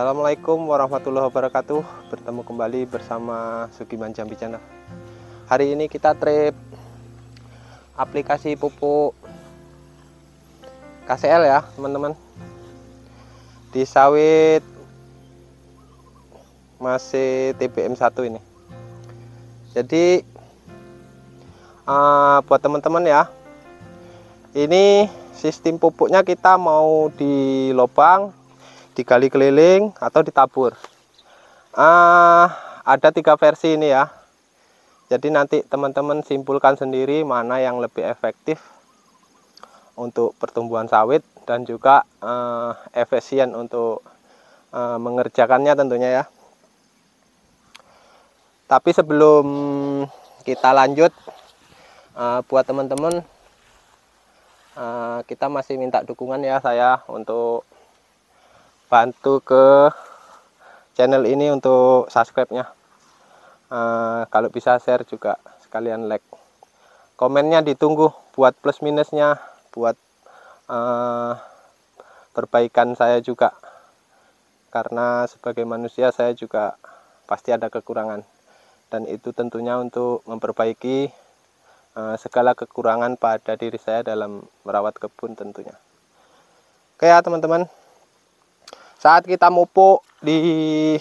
Assalamualaikum warahmatullahi wabarakatuh. Bertemu kembali bersama Sugiman Jambi Channel. Hari ini kita trip aplikasi pupuk KCL ya teman-teman, di sawit masih TBM 1 ini. Jadi buat teman-teman ya, ini sistem pupuknya kita mau di lubang, digali keliling atau ditabur. Ada 3 versi ini ya. Jadi nanti teman-teman simpulkan sendiri mana yang lebih efektif untuk pertumbuhan sawit dan juga efisien untuk mengerjakannya tentunya ya. Tapi sebelum kita lanjut, buat teman-teman, kita masih minta dukungan ya saya untuk bantu ke channel ini untuk subscribe-nya. Kalau bisa share juga, sekalian like. Komennya ditunggu buat plus minusnya, buat perbaikan saya juga. Karena sebagai manusia saya juga pasti ada kekurangan. Dan itu tentunya untuk memperbaiki segala kekurangan pada diri saya dalam merawat kebun tentunya. Oke ya teman-teman. Saat kita mupuk di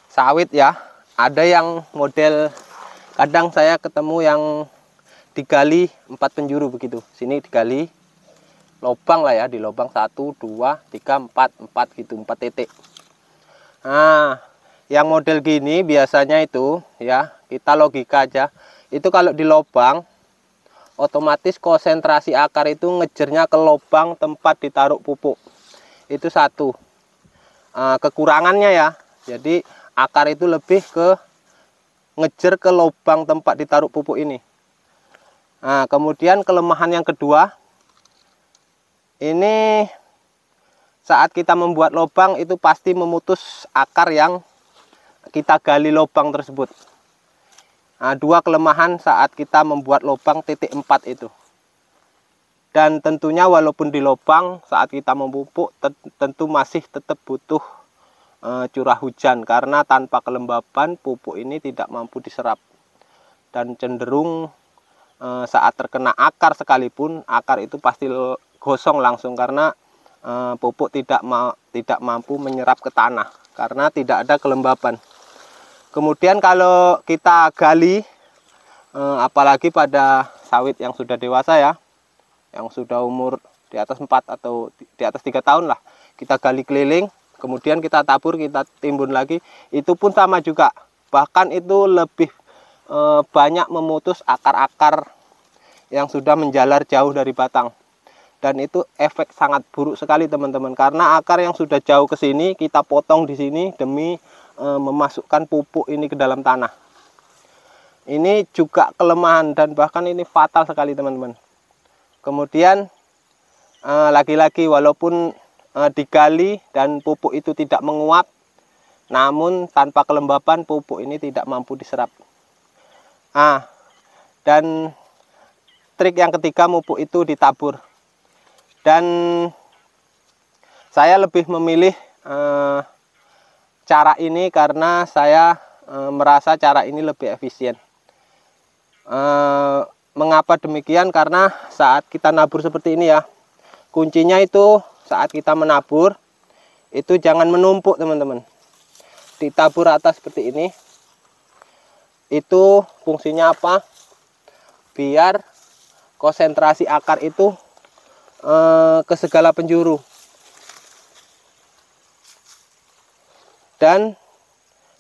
sawit ya, ada yang model, kadang saya ketemu yang digali 4 penjuru begitu. Sini digali lubang lah ya, di lubang 1, 2, 3, 4 gitu, 4 titik. Nah, yang model gini biasanya itu ya, kita logika aja. Itu kalau di lubang otomatis konsentrasi akar itu ngejernya ke lubang tempat ditaruh pupuk. Itu satu kekurangannya ya. Jadi akar itu lebih ke ngejer ke lubang tempat ditaruh pupuk ini. Nah, kemudian kelemahan yang kedua, ini saat kita membuat lubang itu pasti memutus akar yang kita gali lubang tersebut. Nah, 2 kelemahan saat kita membuat lubang titik 4 itu. Dan tentunya walaupun di lubang saat kita memupuk tentu masih tetap butuh curah hujan, karena tanpa kelembaban pupuk ini tidak mampu diserap. Dan cenderung saat terkena akar sekalipun, akar itu pasti gosong langsung karena pupuk tidak mampu menyerap ke tanah karena tidak ada kelembaban. Kemudian kalau kita gali, apalagi pada sawit yang sudah dewasa ya, yang sudah umur di atas 4 atau di atas 3 tahun lah, kita gali keliling, kemudian kita tabur, kita timbun lagi, itu pun sama juga. Bahkan itu lebih banyak memutus akar-akar yang sudah menjalar jauh dari batang. Dan itu efek sangat buruk sekali teman-teman, karena akar yang sudah jauh ke sini kita potong di sini demi memasukkan pupuk ini ke dalam tanah. Ini juga kelemahan dan bahkan ini fatal sekali teman-teman. Kemudian lagi-lagi walaupun digali dan pupuk itu tidak menguap, namun tanpa kelembaban pupuk ini tidak mampu diserap. Dan trik yang ketiga, pupuk itu ditabur. Dan saya lebih memilih cara ini karena saya merasa cara ini lebih efisien. Mengapa demikian? Karena saat kita nabur seperti ini ya, kuncinya itu saat kita menabur itu jangan menumpuk teman-teman. Ditabur rata seperti ini. Itu fungsinya apa? Biar konsentrasi akar itu ke segala penjuru. Dan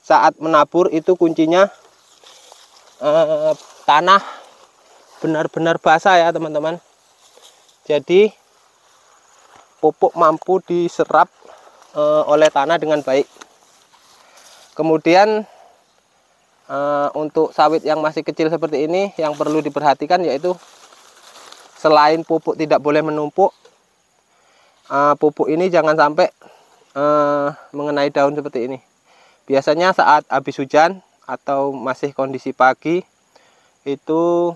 saat menabur itu kuncinya tanah benar-benar basah ya teman-teman. Jadi pupuk mampu diserap oleh tanah dengan baik. Kemudian untuk sawit yang masih kecil seperti ini, yang perlu diperhatikan yaitu selain pupuk tidak boleh menumpuk, pupuk ini jangan sampai mengenai daun seperti ini. Biasanya saat habis hujan atau masih kondisi pagi itu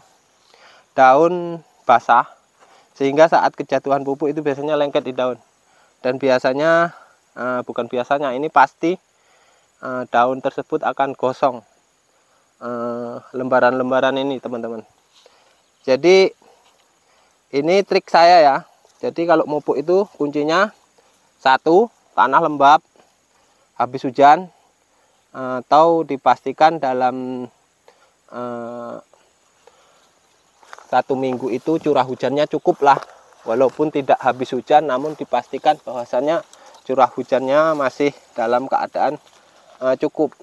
daun basah, sehingga saat kejatuhan pupuk itu biasanya lengket di daun. Dan biasanya bukan biasanya, ini pasti daun tersebut akan gosong, lembaran-lembaran ini teman-teman. Jadi ini trik saya ya. Jadi kalau pupuk itu kuncinya satu, tanah lembab habis hujan, atau dipastikan dalam 1 minggu itu curah hujannya cukup lah. Walaupun tidak habis hujan, namun dipastikan bahwasannya curah hujannya masih dalam keadaan cukup.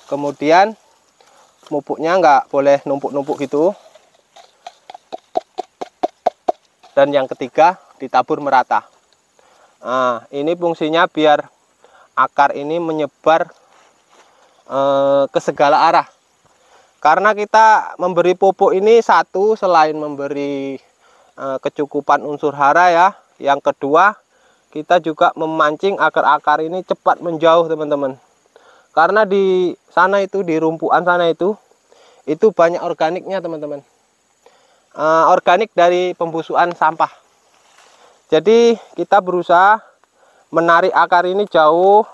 Kemudian pupuknya nggak boleh numpuk-numpuk gitu. Dan yang ketiga, ditabur merata. Nah, ini fungsinya biar akar ini menyebar ke segala arah. Karena kita memberi pupuk ini satu, selain memberi kecukupan unsur hara ya, yang kedua kita juga memancing akar-akar ini cepat menjauh teman-teman. Karena di sana itu, di rumpukan sana itu banyak organiknya teman-teman. Organik dari pembusukan sampah. Jadi kita berusaha menarik akar ini jauh,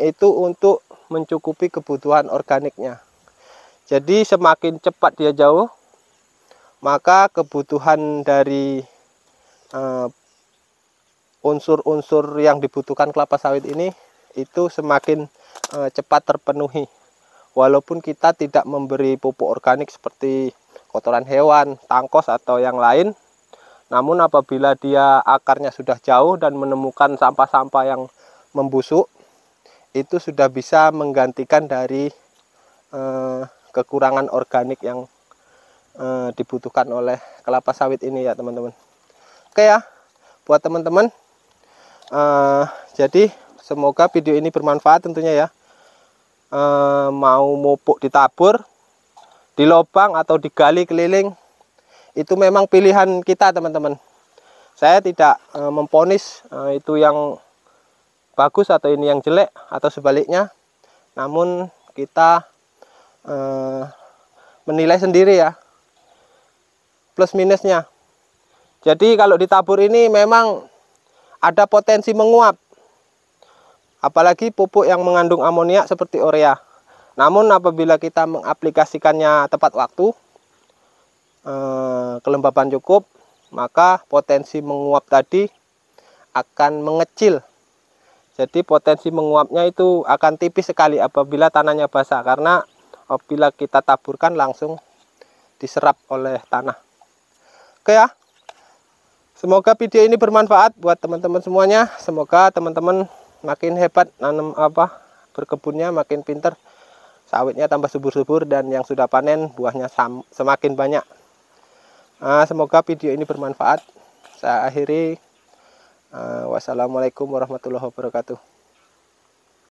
itu untuk mencukupi kebutuhan organiknya. Jadi semakin cepat dia jauh, maka kebutuhan dari unsur-unsur yang dibutuhkan kelapa sawit ini itu semakin cepat terpenuhi. Walaupun kita tidak memberi pupuk organik seperti kotoran hewan, tangkos atau yang lain, namun apabila dia akarnya sudah jauh dan menemukan sampah-sampah yang membusuk, itu sudah bisa menggantikan dari kekurangan organik yang dibutuhkan oleh kelapa sawit ini ya teman-teman. Oke ya, buat teman-teman, jadi semoga video ini bermanfaat tentunya ya. Mau pupuk ditabur, di lubang atau digali keliling, itu memang pilihan kita teman-teman. Saya tidak memponis itu yang bagus atau ini yang jelek atau sebaliknya, namun kita menilai sendiri ya plus minusnya. Jadi kalau ditabur ini memang ada potensi menguap, apalagi pupuk yang mengandung amonia seperti urea. Namun apabila kita mengaplikasikannya tepat waktu, kelembaban cukup, maka potensi menguap tadi akan mengecil. Jadi potensi menguapnya itu akan tipis sekali apabila tanahnya basah, karena apabila kita taburkan langsung diserap oleh tanah. Oke ya, semoga video ini bermanfaat buat teman-teman semuanya. Semoga teman-teman makin hebat nanam berkebunnya, makin pinter, sawitnya tambah subur-subur, dan yang sudah panen buahnya semakin banyak. Semoga video ini bermanfaat. Saya akhiri. Wassalamualaikum warahmatullahi wabarakatuh.